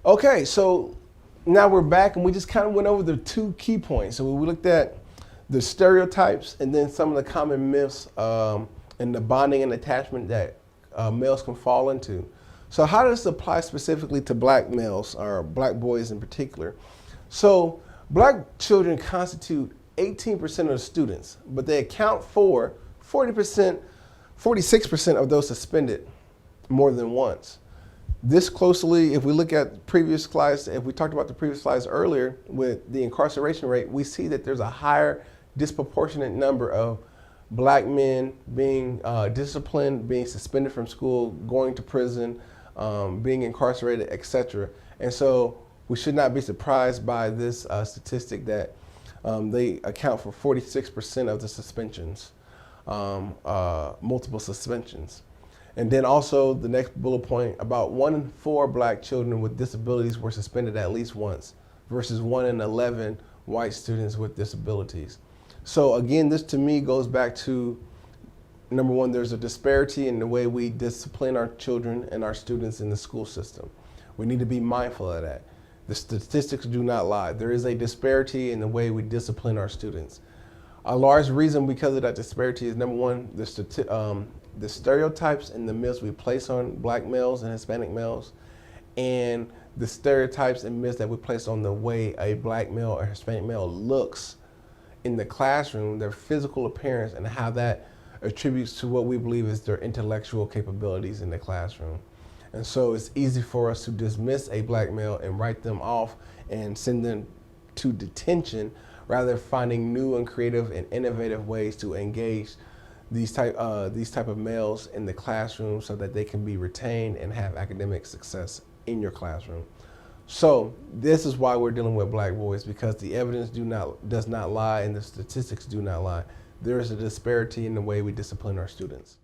Okay, so now we're back and we just kind of went over the two key points. So we looked at the stereotypes and then some of the common myths and the bonding and attachment that males can fall into. So how does this apply specifically to black males or black boys in particular? So black children constitute 18% of the students, but they account for 40%, 46% of those suspended more than once. This closely, if we look at previous slides, if we talked about the previous slides earlier with the incarceration rate, we see that there's a higher disproportionate number of black men being disciplined, being suspended from school, going to prison, being incarcerated, etc. And so we should not be surprised by this statistic that they account for 46% of the suspensions, multiple suspensions. And then also the next bullet point, about 1 in 4 black children with disabilities were suspended at least once versus 1 in 11 white students with disabilities. So again, this to me goes back to, number one, there's a disparity in the way we discipline our children and our students in the school system. We need to be mindful of that. The statistics do not lie. There is a disparity in the way we discipline our students. A large reason because of that disparity is, number one, the stereotypes and the myths we place on black males and Hispanic males, and the stereotypes and myths that we place on the way a black male or Hispanic male looks in the classroom, their physical appearance, and how that attributes to what we believe is their intellectual capabilities in the classroom. And so it's easy for us to dismiss a black male and write them off and send them to detention, rather than finding new and creative and innovative ways to engage these type of males in the classroom so that they can be retained and have academic success in your classroom. So this is why we're dealing with black boys, because the evidence does not lie and the statistics do not lie. There is a disparity in the way we discipline our students.